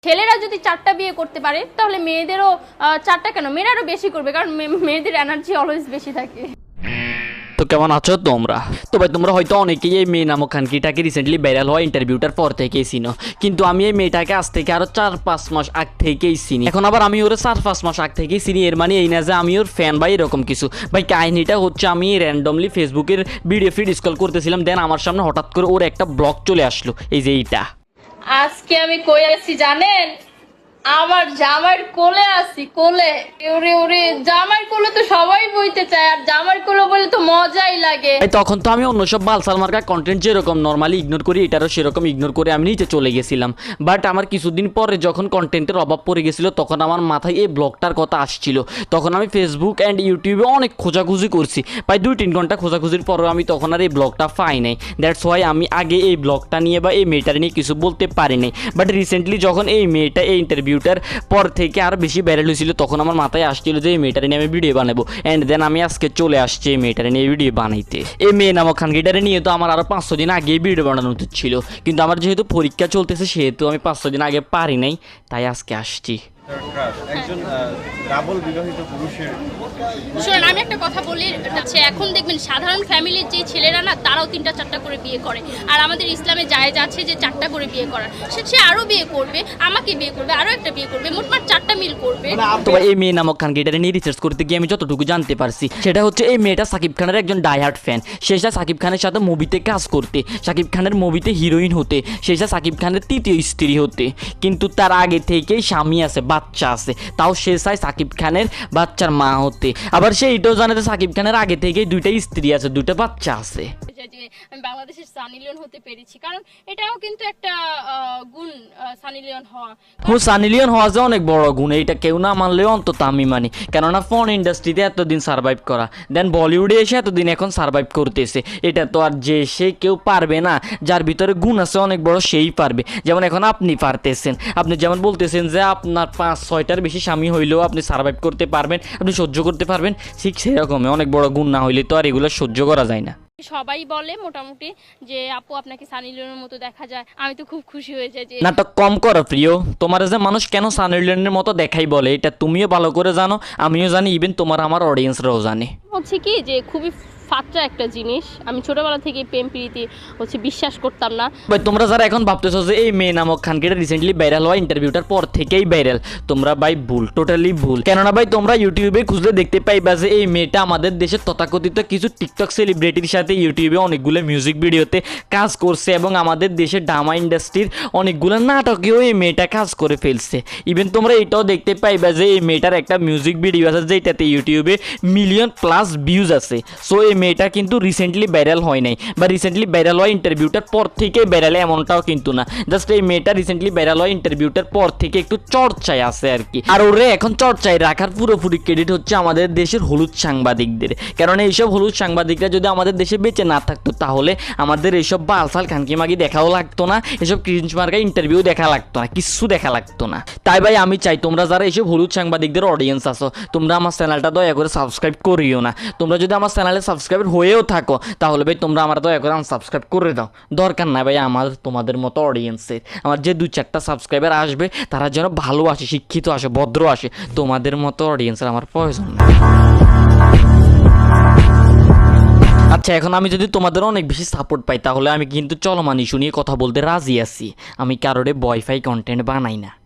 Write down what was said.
ছেলেরা যদি 4টা বিয়ে করতে পারে তাহলে মেয়েদেরও 4টা কেন, মেয়েরা আরো বেশি করবে, কারণ মেয়েদের এনার্জি অলওয়েজ বেশি থাকে। তো কেমন আছো তোমরা? তো ভাই তোমরা হয়তো অনেকেই এই মেয়ে নামক খানকিটাকে রিসেন্টলি ভাইরাল হওয়া ইন্টারভিউটার পর থেকেই চিনো, কিন্তু আমি এই মেয়েটাকে আজ থেকে আরো 4-5 মাস আগ থেকেই চিনি। এখন আবার আমি ওরে 4-5 মাস আগ থেকেই চিনি, এর মানে এই না যে আমি ওর ফ্যান ভাই এরকম কিছু। ভাই কাহিনীটা হচ্ছে আমি র্যান্ডমলি ফেসবুকের ভিডিও ফিড স্ক্রল করতেছিলাম, দেন আমার সামনে হঠাৎ করে ওর একটা ব্লগ চলে আসলো, এই যে এইটা। আজকে আমি কই আছি জানেন? আমার জামার কোলে আছি, কোলে। ওরে ওরে, জামার কোলে তো সবাই বইতে চায়, আর জামার কোলে বলে তো মজাই লাগে। তখন তো আমি অন্য সব বালসাল মার্কা কন্টেন্ট যেরকম নর্মালি ইগনোর করি, এটারও সেরকম ইগনোর করে আমি নিচে চলে গেছিলাম। বাট আমার কিছুদিন পরে যখন কন্টেন্টের অভাব পড়ে গেছিলো, তখন আমার মাথায় এই ব্লগটার কথা আসছিল। তখন আমি ফেসবুক অ্যান্ড ইউটিউবে অনেক খোঁজাখুঁজি করছি, প্রায় 2-3 ঘন্টা খোঁজাখুঁজির পরেও আমি তখন আর এই ব্লগটা পাই নাই। দ্যাটস ওয়াই আমি আগে এই ব্লগটা নিয়ে বা এই মেয়েটার নিয়ে কিছু বলতে পারি নাই। বাট রিসেন্টলি যখন এই মেয়েটা এই ইন্টারভিউটার পর থেকে আর বেশি ভাইরাল হয়েছিল, তখন আমার মাথায় আসছিল যে এই মেয়েটার নিয়ে আমি ভিডিও বানাবো। অ্যান্ড দেন আমি আজকে চলে আসছি এই মেয়েটার নিয়ে ভিডিও বানাইতে। এই মেয়ে নামক খানকিটারে নিয়ে তো আমার আরও 500 দিন আগেই ভিডিও বানানো উচিত ছিল, কিন্তু আমার যেহেতু পরীক্ষা চলতেছে সেহেতু আমি 500 দিন আগে পারি নাই, তাই আজকে আসছি। একজন ডাবল বিবাহিত পুরুষের শুনুন, আমি একটা কথা বলি, হচ্ছে এখন দেখবেন সাধারণ ফ্যামিলির যে ছেলেরা না, তারাও 3টা-4টা করে বিয়ে করে। আর আমাদের ইসলামে জায়েজ আছে যে 4টা করে বিয়ে করার। সে আরো বিয়ে করবে, আমাকে বিয়ে করবে, আরো একটা বিয়ে করবে, মোটমাট 4টা মিল করবে। তো এই মেয়ে নামক খানকিটারে নিয়ে রিসার্চ করতে গিয়ে আমি যতটুকু জানতে পারছি, সেটা হচ্ছে এই মেয়েটা সাকিব খানের একজন ডাইহার্ট ফ্যান। সে সাকিব খানের সাথে মুভিতে কাজ করতে, সাকিব খানের মুভিতে হিরোইন হতে, সে সাকিব খানের 3য় স্ত্রী হতে। কিন্তু তার আগে থেকেই স্বামী আছে, বাচ্চা আছে, তাও সে চায় সাকিব খানের বাচ্চার মা হতে। আবার সে এটাও জানে যে সাকিব খানের আগে থেকেই 2টা স্ত্রী আছে, 2টা বাচ্চা আছে। আমি বাংলাদেশের সানি লিওন হতে পেরেছি, কারণ এটাও কিন্তু একটা গুণ, সানি লিওন হওয়া। সানি লিওন হওয়া যে অনেক বড় গুণ, এটা কেউ না মানলেও অন্তত আমি মানি। কেননা ফোন ইন্ডাস্ট্রিতে এতদিন সার্ভাইভ করা, দেন বলিউডে এসে এতদিন এখন সার্ভাইভ করতেছে, এটা তো আর যে সে কেউ পারবে না। যার ভিতরে গুণ আছে অনেক বড়, সেই পারবে। যেমন এখন আপনি পারতেছেন, আপনি যেমন বলতেছেন যে আপনার 5-6টার বেশি স্বামী হইলেও আপনি সার্ভাইভ করতে পারবেন, আপনি সহ্য করতে পারবেন, ঠিক সেরকমই অনেক বড় গুণ না হইলে তো আর এগুলো সহ্য করা যায় না। সবাই বলে মোটামুটি যে আপু আপনাকে সানি লিওনের মতো দেখা যায়। আমি তো খুব খুশি হয়ে যাই যে নাটক কম করো প্রিয়, তোমার যে মানুষ কেন সানি লিওনের মতো দেখাই বলে, এটা তুমিও ভালো করে জানো, আমিও জানি, ইভেন তোমার আমার অডিয়েন্সরাও জানে। হচ্ছে কি যে খুবই ফাত্রা একটা জিনিস। আমি ছোটবেলা থেকে প্রেম প্রীতি হচ্ছে বিশ্বাস করতাম না। ভাই তোমরা যারা এখন ভাবতেছো যে এই মেয়ে নামক খানকিটা রিসেন্টলি ভাইরাল হওয়া ইন্টারভিউটার পর থেকেই ভাইরাল, তোমরা ভাই ভুল, টোটালি ভুল। কেননা ভাই তোমরা ইউটিউবে খুঁজলে দেখতে পাইবা যে এই মেয়েটা আমাদের দেশের তথাকথিত কিছু টিকটক সেলিব্রিটির সাথে ইউটিউবে অনেকগুলো মিউজিক ভিডিওতে কাজ করছে, এবং আমাদের দেশের ড্রামা ইন্ডাস্ট্রির অনেকগুলো নাটকেও এই মেয়েটা কাজ করে ফেলছে। ইভেন তোমরা এটাও দেখতে পাইবা যে এই মেয়েটার একটা মিউজিক ভিডিও আছে যেটাতে ইউটিউবে মিলিয়ন প্লাস ভিউজ আছে। সো এই মেয়েটা কিন্তু রিসেন্টলি ভাইরাল হয় নাই, বা রিসেন্টলি ভাইরাল হওয়া ইন্টারভিউটার পর থেকে ভাইরাল এমনটাও কিন্তু না। জাস্ট এই মেয়েটা রিসেন্টলি ভাইরাল হওয়া ইন্টারভিউটার পর থেকে একটু চর্চায় আছে আর কি। আর ওরে এখন চর্চায় রাখার পুরোপুরি ক্রেডিট হচ্ছে আমাদের দেশের হলুদ সাংবাদিকদের। কারণ এইসব হলুদ সাংবাদিকরা যদি আমাদের দেশে বেঁচে না থাকতো, তাহলে আমাদের এইসব বালসাল খানকিমাগি দেখাও লাগতো না, এসব ক্রিঞ্জ মার্কা ইন্টারভিউ দেখা লাগতো না, কিছু দেখা লাগতো না। তাই ভাই আমি চাই তোমরা যারা এইসব হলুদ সাংবাদিকদের অডিয়েন্স আছো, তোমরা আমার চ্যানেলটা দয়া করে সাবস্ক্রাইব করিও না। তোমরা যদি আমার চ্যানেলে সাবস্ক্রাইবার হয়েও থাকো, তাহলে ভাই তোমরা আমার দয়া করে আনসাবস্ক্রাইব করে দাও। দরকার নাই ভাই আমার তোমাদের মতো অডিয়েন্সের। আমার যে 2-4টা সাবস্ক্রাইবার আসবে, তারা যেন ভালো আসে, শিক্ষিত আসে, ভদ্র আসে। তোমাদের মতো অডিয়েন্সের আমার প্রয়োজন নেই। আচ্ছা, এখন আমি যদি তোমাদের অনেক বেশি সাপোর্ট পাই, তাহলে আমি কিন্তু চলমান ইস্যু নিয়ে কথা বলতে রাজি আছি। আমি কারোরে বয়ফাই কন্টেন্ট বানাই না।